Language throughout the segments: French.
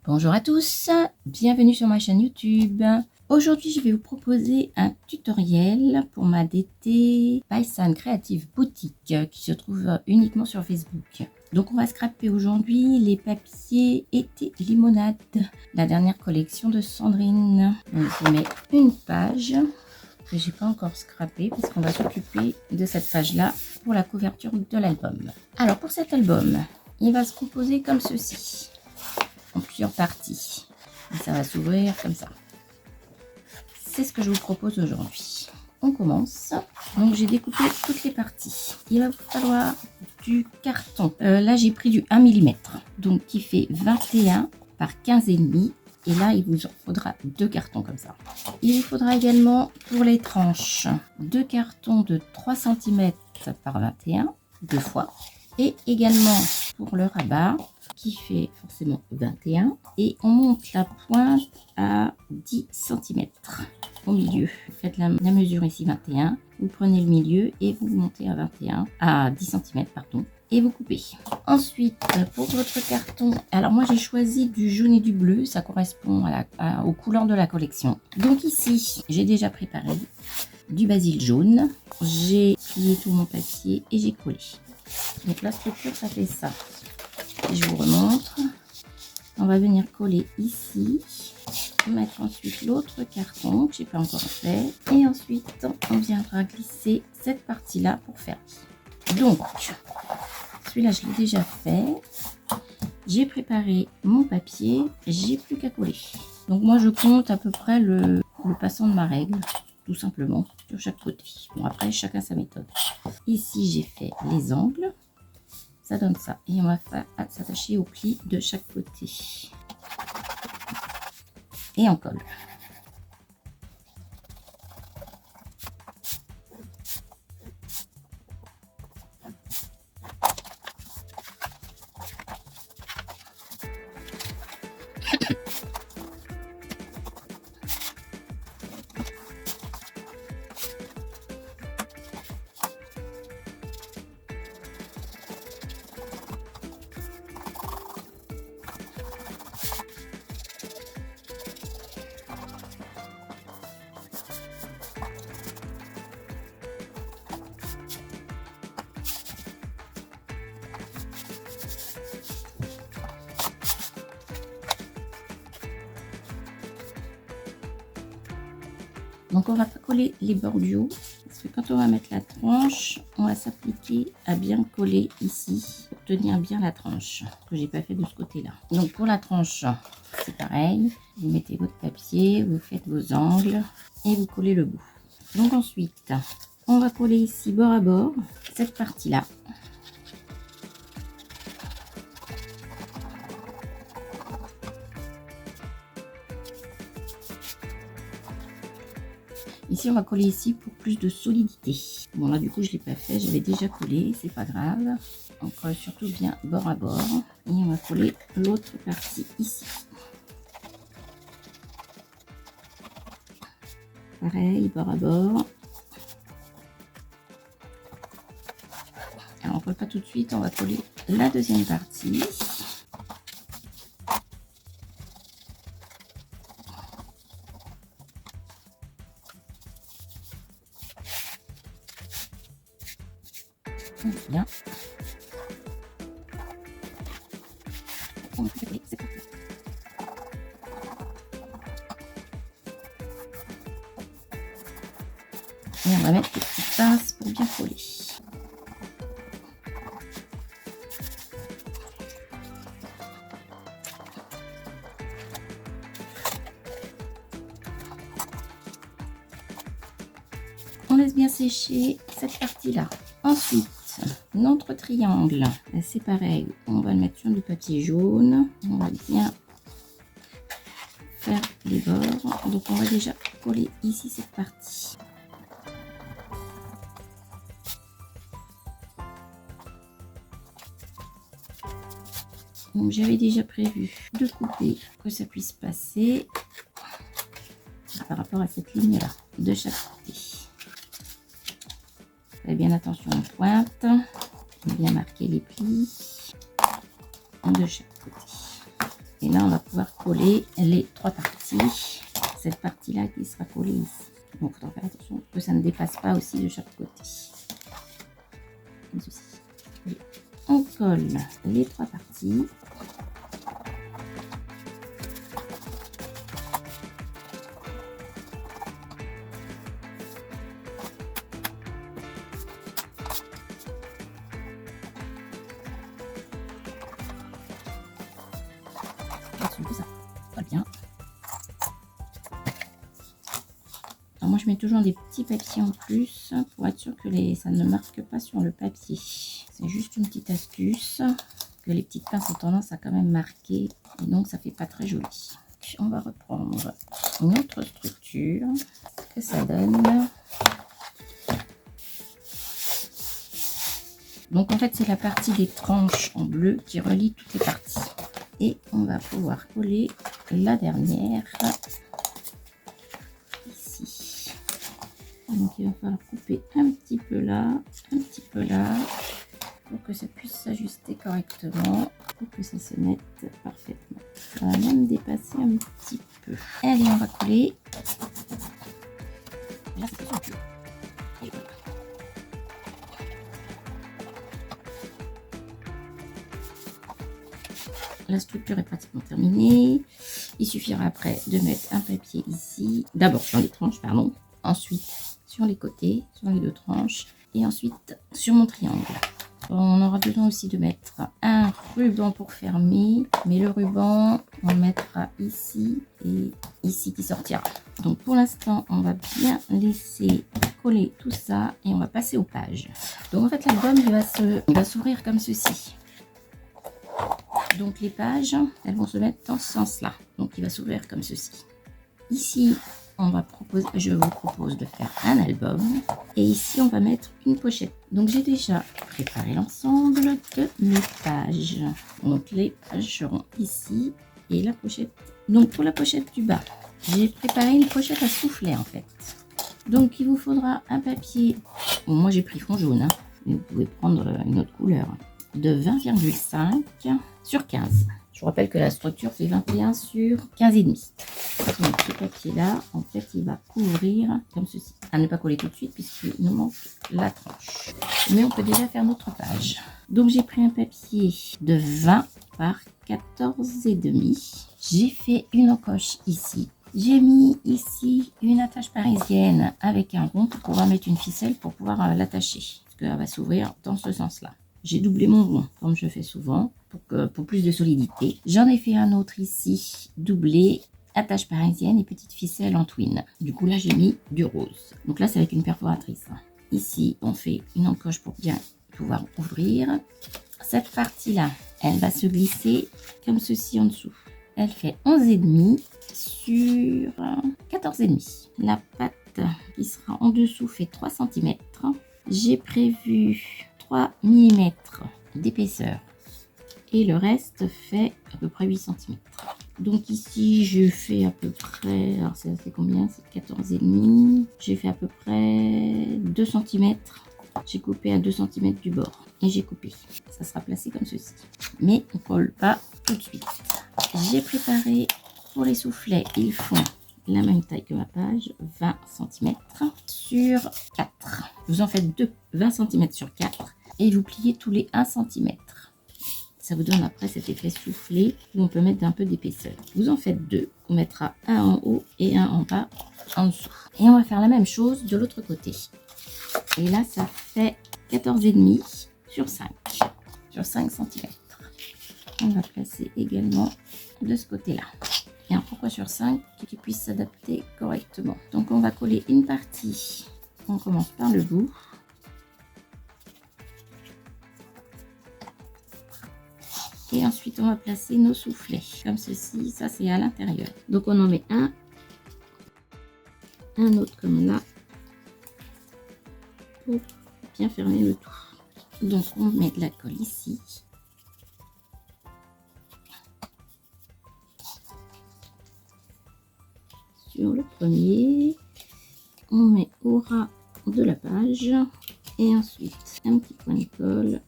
Bonjour à tous, bienvenue sur ma chaîne YouTube. Aujourd'hui, je vais vous proposer un tutoriel pour ma DT Paysanne Creative Boutique qui se trouve uniquement sur Facebook. Donc, on va scraper aujourd'hui les papiers été limonade, la dernière collection de Sandrine. Donc, je mets une page que j'ai pas encore scrappée parce qu'on va s'occuper de cette page-là pour la couverture de l'album. Alors, pour cet album, il va se composer comme ceci. En plusieurs parties. Et ça va s'ouvrir comme ça. C'est ce que je vous propose aujourd'hui. On commence. Donc j'ai découpé toutes les parties. Il va vous falloir du carton. Là j'ai pris du 1 mm. Donc qui fait 21 par 15,5. Et là il vous en faudra 2 cartons comme ça. Il vous faudra également pour les tranches 2 cartons de 3 cm par 21. 2 fois. Et également pour le rabat qui fait forcément 21 et on monte la pointe à 10 cm au milieu. Vous faites la mesure ici 21, vous prenez le milieu et vous montez à 10 cm pardon, et vous coupez. Ensuite pour votre carton, alors moi j'ai choisi du jaune et du bleu, ça correspond aux couleurs de la collection. Donc ici j'ai déjà préparé du basil jaune, j'ai plié tout mon papier et j'ai collé. Donc la structure ça fait ça. Je vous remontre. On va venir coller ici. Mettre ensuite l'autre carton que j'ai pas encore fait. Et ensuite, on viendra glisser cette partie-là pour fermer. Donc, celui-là, je l'ai déjà fait. J'ai préparé mon papier. J'ai plus qu'à coller. Donc, moi, je compte à peu près le passant de ma règle. Tout simplement, sur chaque côté. Bon, après, chacun sa méthode. Ici, j'ai fait les angles. Ça donne ça. Et on va s'attacher au pli de chaque côté. Et on colle. Donc on va pas coller les bords du haut parce que quand on va mettre la tranche, on va s'appliquer à bien coller ici pour tenir bien la tranche que j'ai pas fait de ce côté-là. Donc pour la tranche, c'est pareil. Vous mettez votre papier, vous faites vos angles et vous collez le bout. Donc ensuite, on va coller ici bord à bord cette partie-là. Ici, on va coller ici pour plus de solidité. Bon, là, du coup, je ne l'ai pas fait. J'avais déjà collé. C'est pas grave. On colle surtout bien bord à bord. Et on va coller l'autre partie ici. Pareil, bord à bord. Alors, on ne colle pas tout de suite. On va coller la deuxième partie. Bien. On va coller cette partie. Et on va mettre des petites pinces pour bien coller. On laisse bien sécher cette partie-là. Ensuite, notre triangle, c'est pareil. On va le mettre sur du papier jaune. On va bien faire les bords. Donc, on va déjà coller ici cette partie. Donc, j'avais déjà prévu de couper que ça puisse passer par rapport à cette ligne-là de chaque côté. Faites bien attention aux pointes, bien marquer les plis de chaque côté. Et là, on va pouvoir coller les 3 parties. Cette partie-là qui sera collée ici. Donc, il faudra faire attention que ça ne dépasse pas aussi de chaque côté. Comme ceci. Et on colle les 3 parties. Ça va bien. Alors moi je mets toujours des petits papiers en plus pour être sûr que ça ne marque pas sur le papier. C'est juste une petite astuce que les petites pinces ont tendance à quand même marquer et donc ça fait pas très joli. On va reprendre une autre structure que ça donne. Donc en fait c'est la partie des tranches en bleu qui relie toutes les parties. Et on va pouvoir coller la dernière ici. Donc il va falloir couper un petit peu là, un petit peu là, pour que ça puisse s'ajuster correctement, pour que ça se mette parfaitement. Ça va même dépasser un petit peu. Allez, on va coller. Là, c'est pas sûr. Et voilà. La structure est pratiquement terminée. Il suffira après de mettre un papier ici. D'abord sur les tranches, pardon. Ensuite sur les côtés, sur les 2 tranches. Et ensuite sur mon triangle. On aura besoin aussi de mettre un ruban pour fermer. Mais le ruban, on le mettra ici et ici qui sortira. Donc pour l'instant, on va bien laisser coller tout ça. Et on va passer aux pages. Donc en fait, l'album, il va s'ouvrir comme ceci. Donc les pages, elles vont se mettre dans ce sens-là. Donc il va s'ouvrir comme ceci. Ici, je vous propose de faire un album. Et ici, on va mettre une pochette. Donc j'ai déjà préparé l'ensemble de mes pages. Donc les pages seront ici et la pochette. Donc pour la pochette du bas, j'ai préparé une pochette à soufflet en fait. Donc il vous faudra un papier. Bon, moi j'ai pris fond jaune, hein, mais vous pouvez prendre une autre couleur. De 20,5 sur 15. Je vous rappelle que la structure fait 21 sur 15,5. Donc ce papier là, en fait, il va couvrir comme ceci. À ne pas coller tout de suite puisqu'il nous manque la tranche. Mais on peut déjà faire notre page. Donc j'ai pris un papier de 20 par 14,5. J'ai fait une encoche ici. J'ai mis ici une attache parisienne avec un rond pour pouvoir mettre une ficelle pour pouvoir l'attacher. Parce qu'elle va s'ouvrir dans ce sens-là. J'ai doublé mon rond, comme je fais souvent, pour plus de solidité. J'en ai fait un autre ici, doublé, attache parisienne et petite ficelle en twin. Du coup, là, j'ai mis du rose. Donc là, c'est avec une perforatrice. Ici, on fait une encoche pour bien pouvoir ouvrir. Cette partie-là, elle va se glisser comme ceci en dessous. Elle fait 11,5 sur 14,5. La patte qui sera en dessous fait 3 cm. J'ai prévu 3 mm d'épaisseur et le reste fait à peu près 8 cm. Donc ici je fais à peu près, alors ça fait combien? C'est 14,5. J'ai fait à peu près 2 cm. J'ai coupé à 2 cm du bord et j'ai coupé. Ça sera placé comme ceci. Mais on colle pas tout de suite. J'ai préparé pour les soufflets, ils font la même taille que ma page, 20 cm sur 4. Vous en faites 2, 20 cm sur 4 et vous pliez tous les 1 cm. Ça vous donne après cet effet soufflé où on peut mettre un peu d'épaisseur. Vous en faites 2, on mettra un en haut et un en bas en dessous. Et on va faire la même chose de l'autre côté. Et là, ça fait 14,5 sur 5, sur 5 cm. On va placer également de ce côté-là. Et un pourquoi sur 5 qui puisse s'adapter correctement. Donc on va coller une partie. On commence par le bout. Et ensuite on va placer nos soufflets. Comme ceci, ça c'est à l'intérieur. Donc on en met un autre comme là. Pour bien fermer le tout. Donc on met de la colle ici. Sur le premier, on met au ras de la page et ensuite un petit point de colle,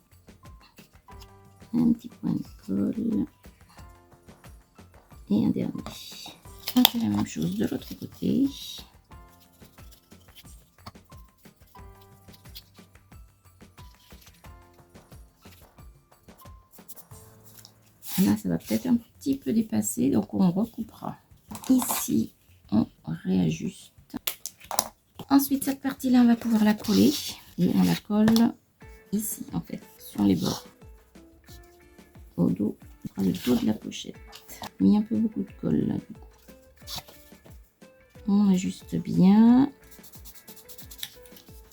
un petit point de colle Et un dernier. On fait la même chose de l'autre côté. Là, ça va peut-être un petit peu dépasser, donc on recoupera. Ici, on réajuste. Ensuite, cette partie-là, on va pouvoir la coller. Et on la colle ici, en fait, sur les bords. Au dos, le dos de la pochette. Mis un peu beaucoup de colle, là, du coup. On ajuste bien.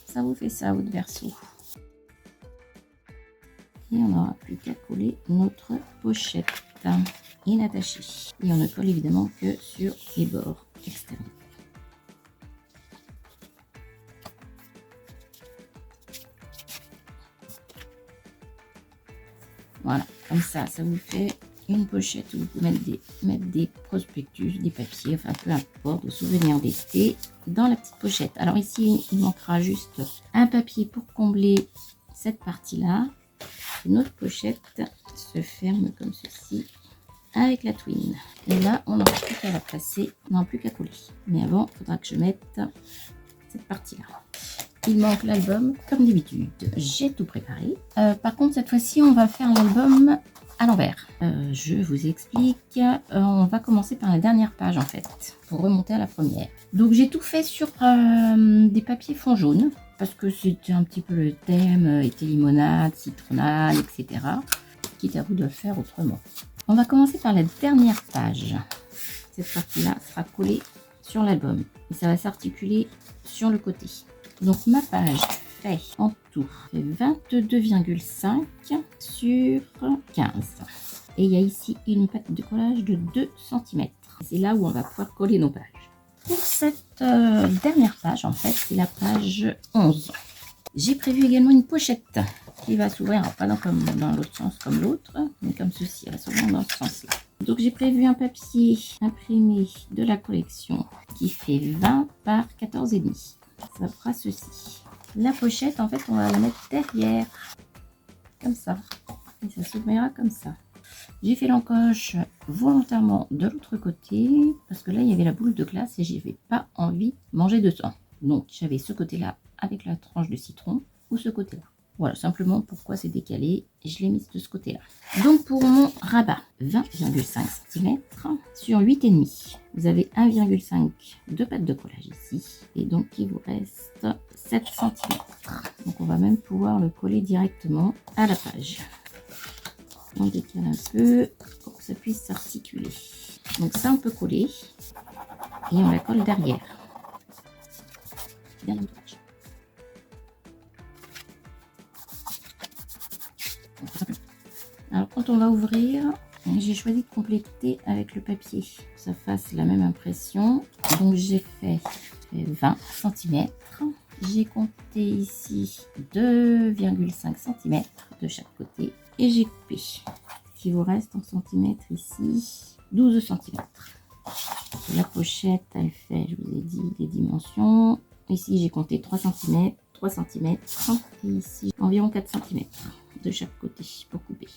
Ça vous fait ça, votre verso. Et on n'aura plus qu'à coller notre pochette et l'attacher. Et on ne colle évidemment que sur les bords extérieurs. Voilà, comme ça vous fait une pochette où vous pouvez mettre des prospectus, des papiers, enfin peu importe, de souvenirs d'été dans la petite pochette. Alors ici, il manquera juste un papier pour combler cette partie-là. Notre pochette se ferme comme ceci avec la twine. Et là, on n'aura plus qu'à la placer, on n'aura plus qu'à coller. Mais avant, il faudra que je mette cette partie-là. Il manque l'album, comme d'habitude. J'ai tout préparé. Par contre, cette fois-ci, on va faire l'album à l'envers. Je vous explique. On va commencer par la dernière page, en fait, pour remonter à la première. Donc, j'ai tout fait sur des papiers fond jaune, parce que c'était un petit peu le thème, été limonade, citronnade, etc. Quitte à vous de le faire autrement. On va commencer par la dernière page. Cette partie-là sera collée sur l'album. Et ça va s'articuler sur le côté. Donc ma page fait en tout 22,5 sur 15. Et il y a ici une pâte de collage de 2 cm. C'est là où on va pouvoir coller nos pages. Pour cette dernière page, en fait, c'est la page 11. J'ai prévu également une pochette qui va s'ouvrir, pas comme dans l'autre sens comme l'autre, mais comme ceci, elle va s'ouvrir dans ce sens-là. Donc j'ai prévu un papier imprimé de la collection qui fait 20 par 14,5. Ça fera ceci. La pochette, en fait, on va la mettre derrière, comme ça, et ça s'ouvrira comme ça. J'ai fait l'encoche volontairement de l'autre côté, parce que là, il y avait la boule de glace et j'avais pas envie de manger dedans. Donc, j'avais ce côté-là avec la tranche de citron, ou ce côté-là. Voilà, simplement pourquoi c'est décalé, je l'ai mis de ce côté-là. Donc, pour mon rabat, 20,5 cm sur 8,5. Vous avez 1,5 de pâte de collage ici, et donc il vous reste 7 cm. Donc, on va même pouvoir le coller directement à la page. On décale un peu pour que ça puisse s'articuler. Donc ça, on peut coller et on la colle derrière. Bien l'ouvrage. Alors quand on va ouvrir, j'ai choisi de compléter avec le papier. Que ça fasse la même impression. Donc j'ai fait 20 cm. J'ai compté ici 2,5 cm de chaque côté. Et j'ai coupé. Il vous reste en centimètres ici 12 cm. La pochette, elle fait, je vous ai dit, les dimensions. Ici, j'ai compté 3 cm, 3 cm. Et ici, environ 4 cm de chaque côté pour couper.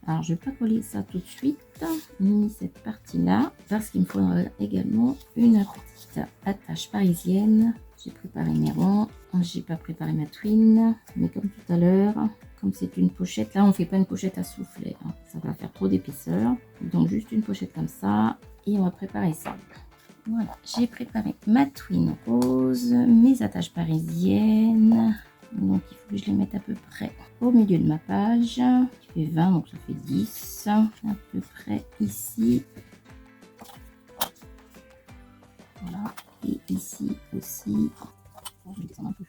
Alors, je ne vais pas coller ça tout de suite, ni cette partie-là, parce qu'il me faudra également une petite attache parisienne. J'ai préparé mes ronds, j'ai pas préparé ma twine, mais comme tout à l'heure, comme c'est une pochette, là on fait pas une pochette à souffler, hein. Ça va faire trop d'épaisseur, donc juste une pochette comme ça, et on va préparer ça. Voilà, j'ai préparé ma twine rose, mes attaches parisiennes, donc il faut que je les mette à peu près au milieu de ma page, qui fait 20, donc ça fait 10, à peu près ici. Voilà. Et ici aussi, je vais descendre un peu.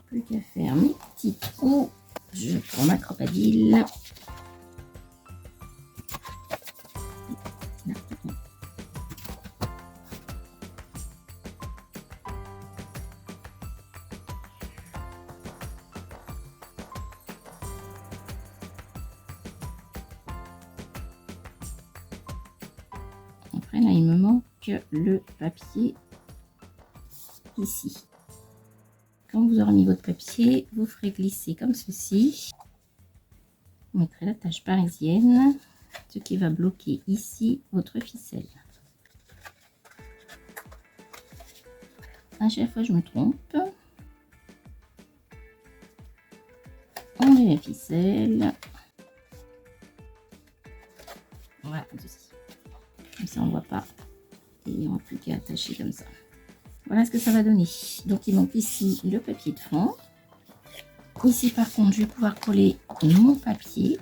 Plus qu'à faire mes petits trous. Je prends ma crocodile. Après là, il me manque le papier ici. Quand vous aurez mis votre papier, vous ferez glisser comme ceci. Vous mettrez la tache parisienne ce qui va bloquer ici votre ficelle. À chaque fois, je me trompe. On met la ficelle. Voilà, comme ceci. Comme ça, on ne voit pas. Et il n'y aura plus qu'à attacher comme ça. Voilà ce que ça va donner. Donc, il manque ici le papier de fond. Ici, par contre, je vais pouvoir coller mon papier.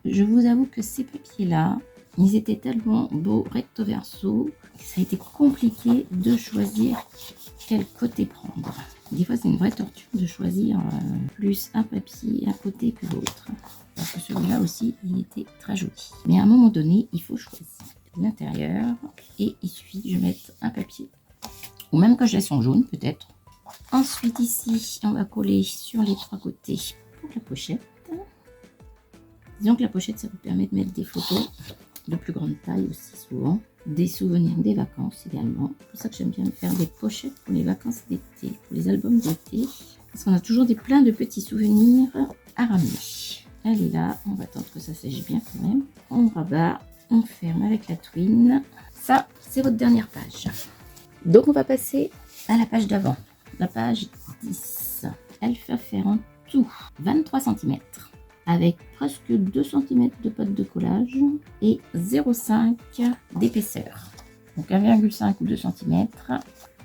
Je vous avoue que ces papiers-là, ils étaient tellement beaux recto verso que ça a été compliqué de choisir quel côté prendre. Des fois, c'est une vraie torture de choisir plus un papier à côté que l'autre. Parce que celui-là aussi, il était très joli. Mais à un moment donné, il faut choisir l'intérieur. Et il suffit que je mette un papier. Ou même que je laisse en jaune, peut-être. Ensuite, ici, on va coller sur les trois côtés pour la pochette. Disons que la pochette, ça vous permet de mettre des photos de plus grande taille aussi souvent. Des souvenirs des vacances également. C'est pour ça que j'aime bien faire des pochettes pour les vacances d'été, pour les albums d'été. Parce qu'on a toujours plein de petits souvenirs à ramener. Elle est là, on va attendre que ça sèche bien quand même. On rabat, on ferme avec la twine. Ça, c'est votre dernière page. Donc on va passer à la page d'avant. La page 10. Elle va faire en tout 23 cm. Avec presque 2 cm de pâte de collage et 0,5 d'épaisseur. Donc 1,5 ou 2 cm,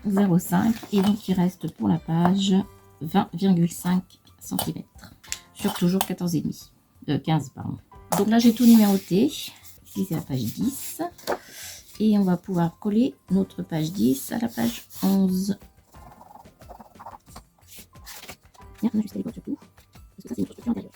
0,5 et donc il reste pour la page 20,5 cm. Sur toujours 14,5, 15 pardon. Donc là j'ai tout numéroté. Ici c'est la page 10. Et on va pouvoir coller notre page 10 à la page 11. Bien, on ajuste les bords surtout. Parce que ça c'est une structure intérieure.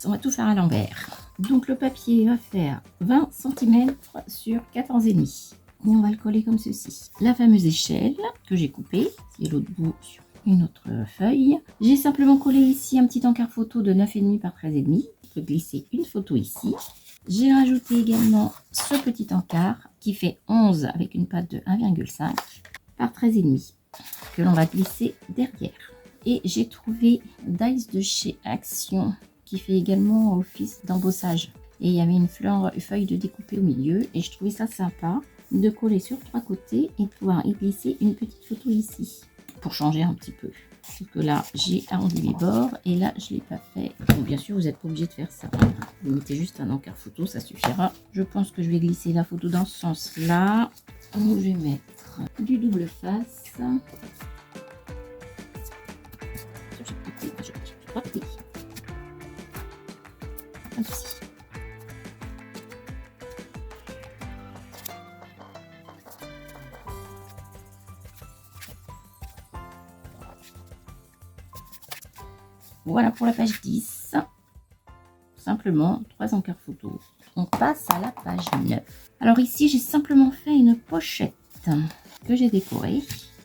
On va tout faire à l'envers. Donc le papier va faire 20 cm sur 14,5. Et on va le coller comme ceci. La fameuse échelle que j'ai coupée, qui est l'autre bout sur une autre feuille. J'ai simplement collé ici un petit encart photo de 9,5 par 13,5. Je peux glisser une photo ici. J'ai rajouté également ce petit encart qui fait 11 avec une pâte de 1,5 par 13,5 que l'on va glisser derrière. Et j'ai trouvé Dies de chez Action qui fait également office d'embossage. Et il y avait une feuille de découper au milieu et je trouvais ça sympa de coller sur trois côtés et de pouvoir y glisser une petite photo ici pour changer un petit peu. Sauf que là, j'ai arrondi les bords et là, je ne l'ai pas fait. Donc, bien sûr, vous n'êtes pas obligé de faire ça. Vous mettez juste un encart photo, ça suffira. Je pense que je vais glisser la photo dans ce sens-là. Où je vais mettre du double face. Voilà pour la page 10. Simplement 3 encarts photos. On passe à la page 9. Alors ici, j'ai simplement fait une pochette que j'ai décorée.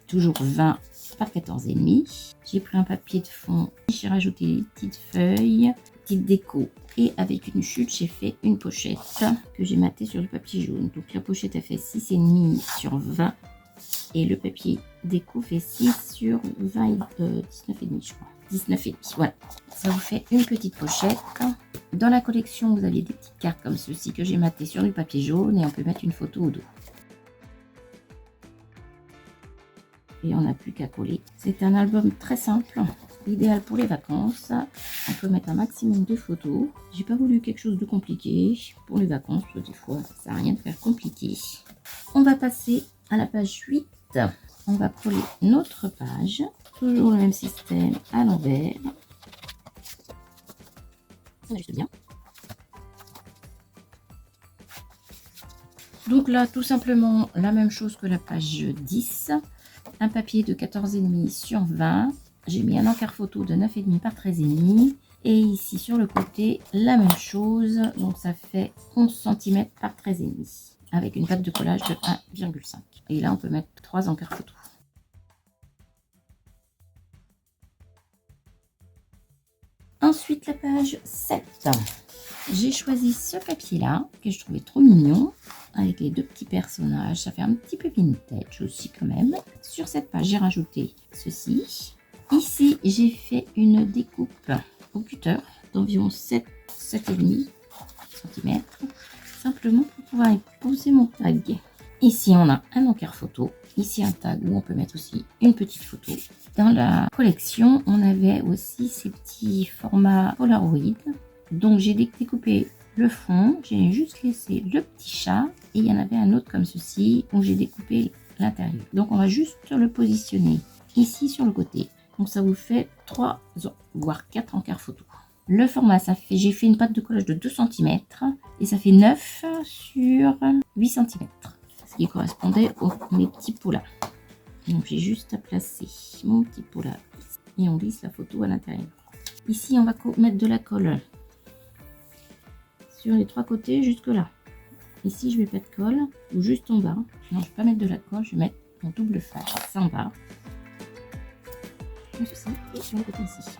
Toujours 20 par 14,5. J'ai pris un papier de fond. J'ai rajouté des petites feuilles, petite déco. Et avec une chute, j'ai fait une pochette que j'ai matée sur du papier jaune. Donc la pochette a fait 6,5 sur 20. Et le papier déco fait 6 sur 20, 19,5 je crois. 19,5, voilà. Ça vous fait une petite pochette. Dans la collection, vous avez des petites cartes comme ceci que j'ai matées sur du papier jaune et on peut mettre une photo au dos. Et on n'a plus qu'à coller. C'est un album très simple, idéal pour les vacances. On peut mettre un maximum de photos. J'ai pas voulu quelque chose de compliqué pour les vacances, parce que des fois, ça n'a rien de faire compliqué. On va passer à la page 8. On va coller notre page. Toujours le même système à l'envers. Ça ajuste bien. Donc là, tout simplement la même chose que la page 10. Un papier de 14,5 sur 20. J'ai mis un encart photo de 9,5 par 13,5. Et ici sur le côté, la même chose. Donc ça fait 11 cm par 13,5. Avec une pâte de collage de 1,5. Et là, on peut mettre 3 encarts photo. Ensuite, la page 7. J'ai choisi ce papier-là, que je trouvais trop mignon, avec les deux petits personnages. Ça fait un petit peu vintage aussi quand même. Sur cette page, j'ai rajouté ceci. Ici, j'ai fait une découpe au cutter d'environ 7,5 cm, simplement pour pouvoir y poser mon tag. Ici, on a un encart photo. Ici, un tag où on peut mettre aussi une petite photo. Dans la collection, on avait aussi ces petits formats Polaroid. Donc, j'ai découpé le fond. J'ai juste laissé le petit chat. Et il y en avait un autre comme ceci où j'ai découpé l'intérieur. Donc, on va juste le positionner ici sur le côté. Donc, ça vous fait 3 voire 4 encarts photo. Le format, ça fait, j'ai fait une pâte de collage de 2 cm. Et ça fait 9 sur 8 cm. Ce qui correspondait mes petits polas. Donc j'ai juste à placer mon petit pola et on glisse la photo à l'intérieur. Ici on va mettre de la colle sur les 3 côtés jusque là. Ici je vais pas de colle ou juste en bas. Non, je vais pas mettre de la colle, je vais mettre mon double face en bas. Comme ceci et sur le côté ici.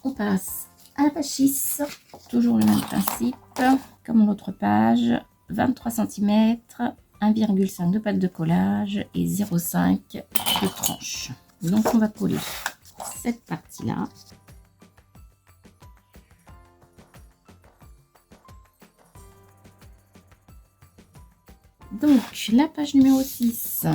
On passe à la page 6, toujours le même principe, comme l'autre page, 23 cm, 1,5 de pâte de collage et 0,5 de tranche. Donc on va coller cette partie-là. Donc la page numéro 6,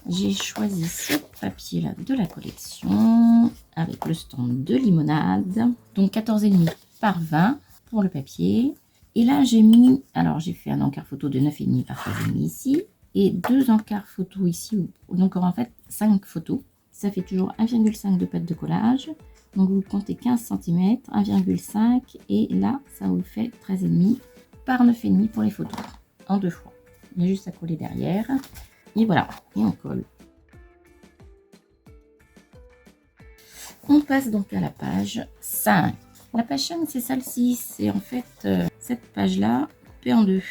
j'ai choisi ce papier là de la collection avec le stand de limonade, donc 14,5 par 20 pour le papier. Et là j'ai mis, alors j'ai fait un encart photo de 9,5 par 13,5 ici et 2 encarts photo ici, donc en fait 5 photos. Ça fait toujours 1,5 de pâte de collage, donc vous comptez 15 cm, 1,5 et là ça vous fait 13,5 par 9,5 pour les photos en 2 fois. Il y a juste à coller derrière. Et voilà, et on colle. On passe donc à la page 5. La page 5, c'est celle-ci. C'est en fait cette page-là coupée en deux.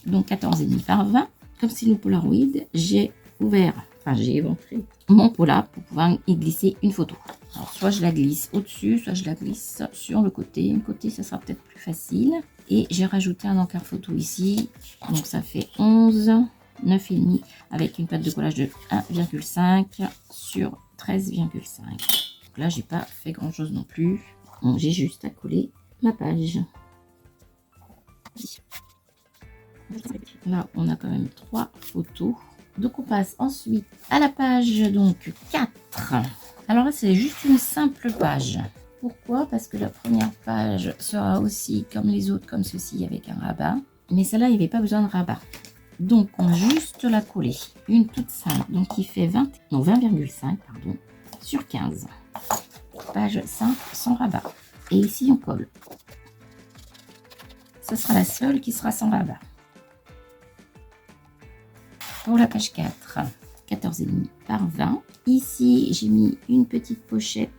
Donc 14,5 par 20. Comme c'est le Polaroid, j'ai ouvert, enfin j'ai éventré mon pola pour pouvoir y glisser une photo. Alors soit je la glisse au-dessus, soit je la glisse sur le côté. Un côté, ça sera peut-être plus facile. Et j'ai rajouté un encart photo ici. Donc ça fait 11, 9,5 avec une pâte de collage de 1,5 sur 13,5. Donc là, j'ai pas fait grand chose non plus. Donc j'ai juste à coller ma page. Là, on a quand même 3 photos. Donc on passe ensuite à la page donc 4. Alors là, c'est juste une simple page. Pourquoi? Parce que la première page sera aussi comme les autres, comme ceci, avec un rabat. Mais celle-là, il n'y avait pas besoin de rabat. Donc, on va juste la coller. Une toute simple, donc qui fait 20,5 pardon, sur 15. Page 5 sans rabat. Et ici, on colle. Ce sera la seule qui sera sans rabat. Pour la page 4, 14,5 par 20. Ici, j'ai mis une petite pochette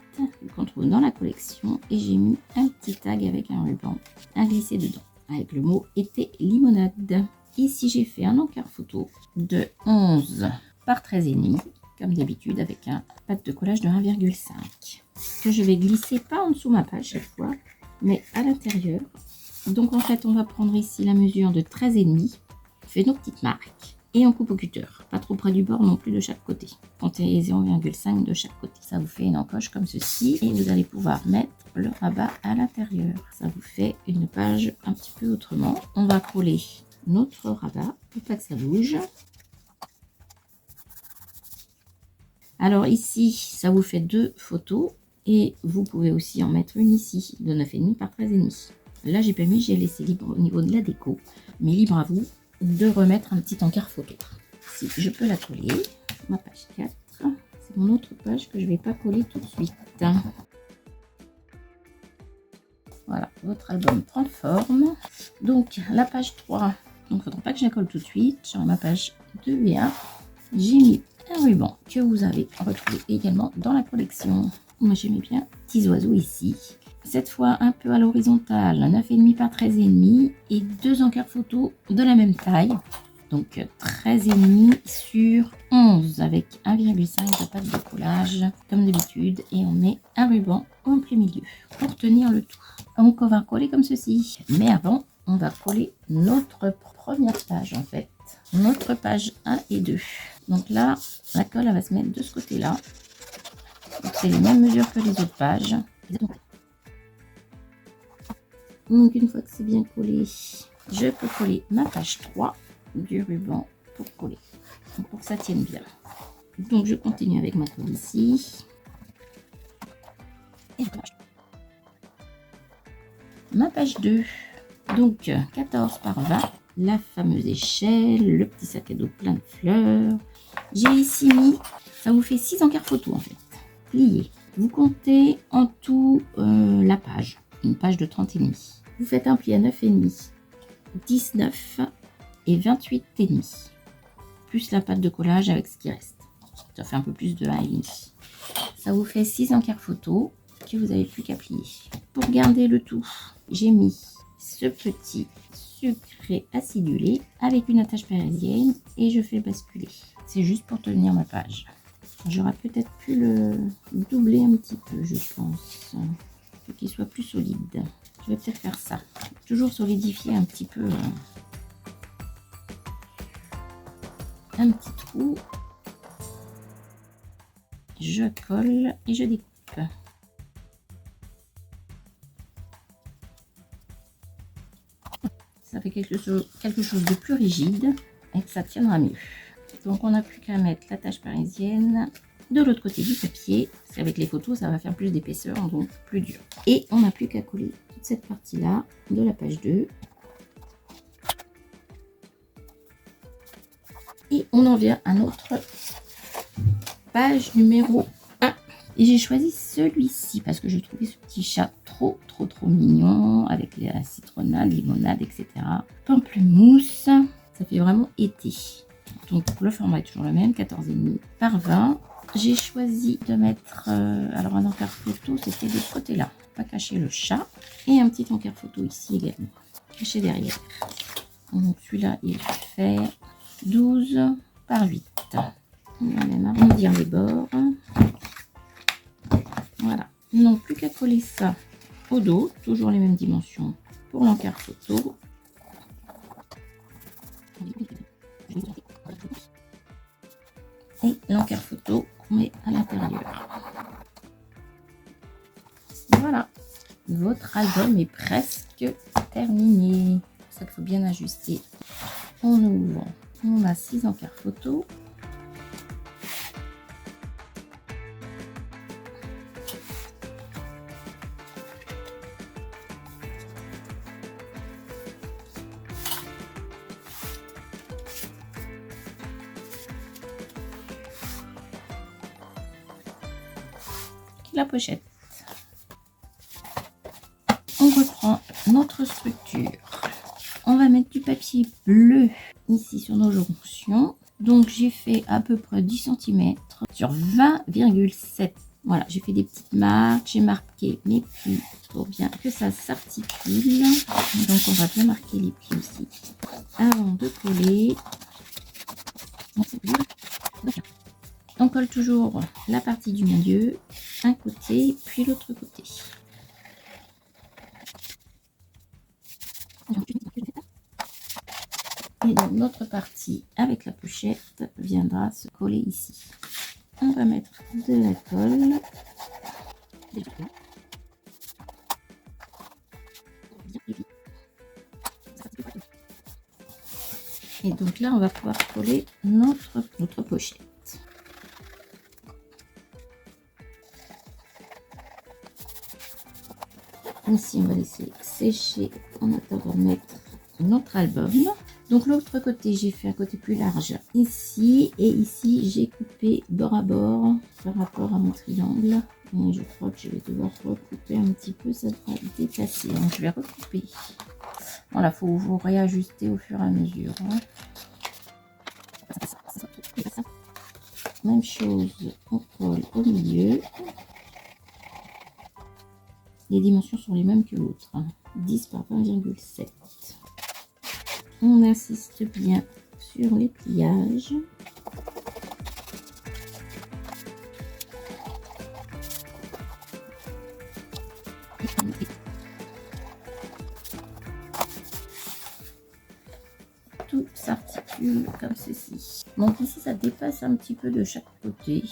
qu'on trouve dans la collection et j'ai mis un petit tag avec un ruban à glisser dedans avec le mot été limonade. Ici j'ai fait un encart photo de 11 par 13,5 comme d'habitude avec un pâte de collage de 1,5 que je vais glisser pas en dessous ma page cette fois mais à l'intérieur. Donc en fait on va prendre ici la mesure de 13,5, on fait nos petites marques. Et on coupe au cutter, pas trop près du bord non plus de chaque côté. Comptez 0,5 de chaque côté. Ça vous fait une encoche comme ceci et vous allez pouvoir mettre le rabat à l'intérieur. Ça vous fait une page un petit peu autrement. On va coller notre rabat pour pas que ça bouge. Alors ici, ça vous fait 2 photos et vous pouvez aussi en mettre une ici de 9,5 par 13,5. Là, j'ai pas mis, j'ai laissé libre au niveau de la déco, mais libre à vous de remettre un petit encart photo. Si je peux la coller, ma page 4, c'est mon autre page que je vais pas coller tout de suite. Voilà, votre album prend forme. Donc la page 3, donc il ne faudra pas que je la colle tout de suite. Sur ma page 2 et 1, j'ai mis un ruban que vous avez retrouvé également dans la collection. Moi j'aimais bien petits oiseaux ici. Cette fois un peu à l'horizontale, 9,5 par 13,5 et 2 encarts photo de la même taille. Donc 13,5 sur 11 avec 1,5 de pâte de collage comme d'habitude. Et on met un ruban en plein milieu pour tenir le tout. Donc on va coller comme ceci. Mais avant, on va coller notre première page en fait. Notre page 1 et 2. Donc là, la colle elle va se mettre de ce côté-là. C'est les mêmes mesures que les autres pages. Donc une fois que c'est bien collé, je peux coller ma page 3 du ruban pour coller, pour que ça tienne bien. Donc je continue avec ma colle ici. Et ma page 2. Donc 14 par 20, la fameuse échelle, le petit sac à dos plein de fleurs. J'ai ici mis, ça vous fait 6 encarts photo en fait, pliés. Vous comptez en tout la page, une page de 30,5. Vous faites un pli à 9,5, 19 et 28,5. Plus la pâte de collage avec ce qui reste. Ça fait un peu plus de 1,5. Ça vous fait 6 encarts photo que vous n'avez plus qu'à plier. Pour garder le tout, j'ai mis ce petit sucré acidulé avec une attache parisienne et je fais basculer. C'est juste pour tenir ma page. J'aurais peut-être pu le doubler un petit peu, je pense, pour qu'il soit plus solide. Je vais peut-être faire ça. Toujours solidifier un petit peu un petit trou. Je colle et je découpe. Ça fait quelque chose de plus rigide et que ça tiendra mieux. Donc on n'a plus qu'à mettre l'attache parisienne de l'autre côté du papier, parce qu'avec les photos ça va faire plus d'épaisseur, donc plus dur. Et on n'a plus qu'à coller toute cette partie là de la page 2. Et on en vient à notre page numéro 1. Et j'ai choisi celui-ci parce que je trouvais ce petit chat trop mignon avec la citronnade, limonade, etc. Pamplemousse, ça fait vraiment été. Donc le format est toujours le même, 14,5 par 20. J'ai choisi de mettre alors un encart photo, c'était de ce côté-là, pas cacher le chat. Et un petit encart photo ici également, caché derrière. Donc celui-là il fait 12 par 8. On va même arrondir les bords. Voilà. Donc plus qu'à coller ça au dos, toujours les mêmes dimensions pour l'encart photo. Et l'encart photo qu'on met à l'intérieur. Voilà, votre album est presque terminé. C'est ça qu'il faut bien ajuster. On ouvre, on a 6 encarts photo. La pochette. On reprend notre structure. On va mettre du papier bleu ici sur nos jonctions. Donc j'ai fait à peu près 10 cm sur 20,7. Voilà, j'ai fait des petites marques, j'ai marqué mes plis pour bien que ça s'articule. Donc on va bien marquer les plis aussi avant de coller. On colle toujours la partie du milieu, un côté, puis l'autre côté. Et donc notre partie avec la pochette viendra se coller ici. On va mettre de la colle. Et donc là, on va pouvoir coller notre pochette. Ici, on va laisser sécher en attendant de mettre notre album. Donc l'autre côté, j'ai fait un côté plus large ici. Et ici, j'ai coupé bord à bord par rapport à mon triangle. Et je crois que je vais devoir recouper un petit peu, ça devrait dépasser. Donc je vais recouper. Voilà, il faut vous réajuster au fur et à mesure. Même chose, on colle au milieu. Les dimensions sont les mêmes que l'autre. 10 par 20,7. On insiste bien sur les pliages. Tout s'articule comme ceci. Donc ici ça dépasse un petit peu de chaque côté.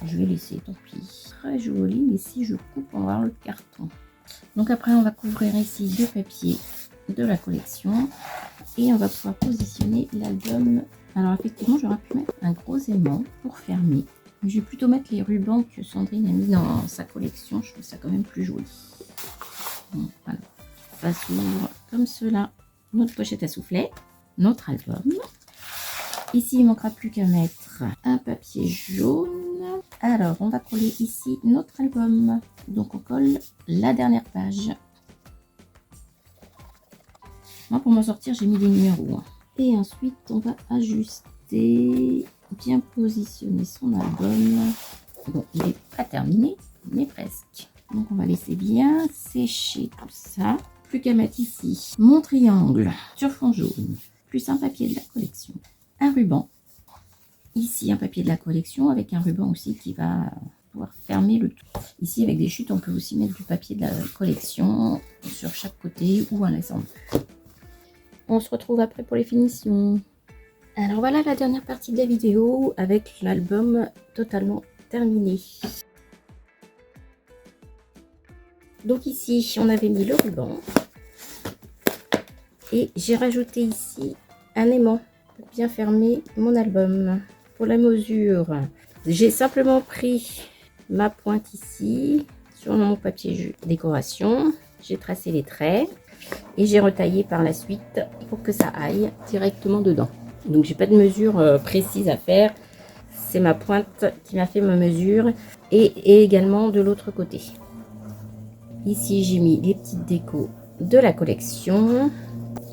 Je vais laisser, tant pis. Très joli, mais si je coupe on va voir le carton. Donc après on va couvrir ici deux papiers de la collection et on va pouvoir positionner l'album. Alors effectivement j'aurais pu mettre un gros aimant pour fermer. Je vais plutôt mettre les rubans que Sandrine a mis dans sa collection. Je trouve ça quand même plus joli. Donc, voilà. Ça s'ouvre comme cela. Notre pochette à soufflet. Notre album. Ici, il ne manquera plus qu'à mettre un papier jaune. Alors, on va coller ici notre album. Donc, on colle la dernière page. Moi, pour m'en sortir, j'ai mis les numéros. Et ensuite, on va ajuster, bien positionner son album. Bon, il n'est pas terminé, mais presque. Donc, on va laisser bien sécher tout ça. Plus qu'à mettre ici mon triangle sur fond jaune, plus un papier de la collection, un ruban. Ici, un papier de la collection avec un ruban aussi qui va pouvoir fermer le tout. Ici, avec des chutes, on peut aussi mettre du papier de la collection sur chaque côté ou un ensemble. On se retrouve après pour les finitions. Alors voilà la dernière partie de la vidéo avec l'album totalement terminé. Donc ici, on avait mis le ruban. Et j'ai rajouté ici un aimant pour bien fermer mon album. Pour la mesure, j'ai simplement pris ma pointe ici sur mon papier décoration. J'ai tracé les traits et j'ai retaillé par la suite pour que ça aille directement dedans. Donc j'ai pas de mesure précise à faire. C'est ma pointe qui m'a fait ma mesure et également de l'autre côté. Ici j'ai mis les petites décos de la collection.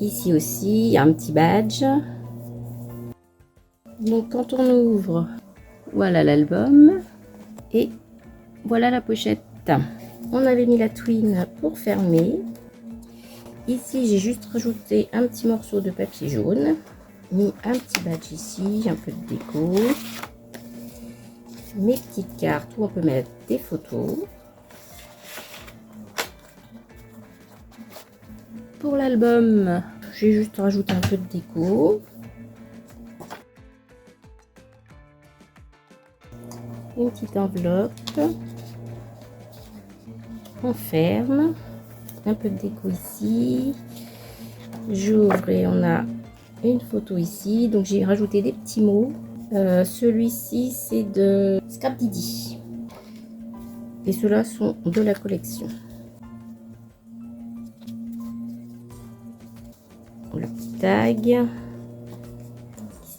Ici aussi, il y a un petit badge. Donc quand on ouvre, voilà l'album. Et voilà la pochette. On avait mis la twine pour fermer. Ici, j'ai juste rajouté un petit morceau de papier jaune. Mis un petit badge ici, un peu de déco. Mes petites cartes où on peut mettre des photos. Pour l'album, j'ai juste rajouté un peu de déco. Une petite enveloppe. On ferme. Un peu de déco ici. J'ouvre et on a une photo ici. Donc j'ai rajouté des petits mots. Celui-ci c'est de Scrap Didi. Et ceux-là sont de la collection. Le petit tag. Ici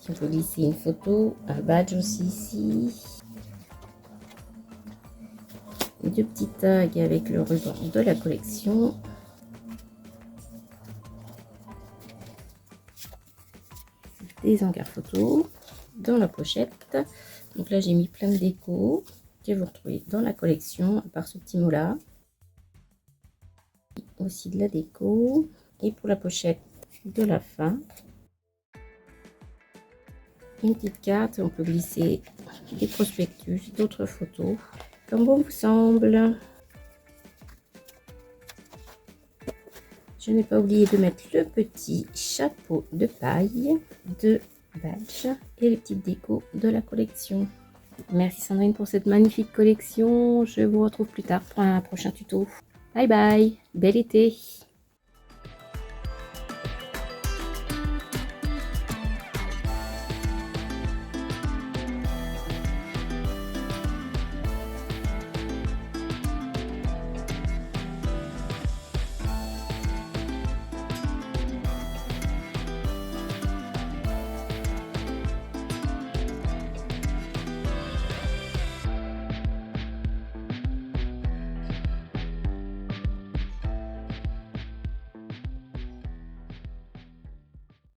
on peut glisser une photo. Un badge aussi ici. Deux petits tags avec le ruban de la collection. Des encarts photos dans la pochette. Donc là j'ai mis plein de déco que vous retrouvez dans la collection à part ce petit mot là. Aussi de la déco. Et pour la pochette de la fin, une petite carte, on peut glisser des prospectus, d'autres photos comme bon vous semble. Je n'ai pas oublié de mettre le petit chapeau de paille de badge et les petites décos de la collection. Merci Sandrine pour cette magnifique collection. Je vous retrouve plus tard pour un prochain tuto. Bye bye, bel été!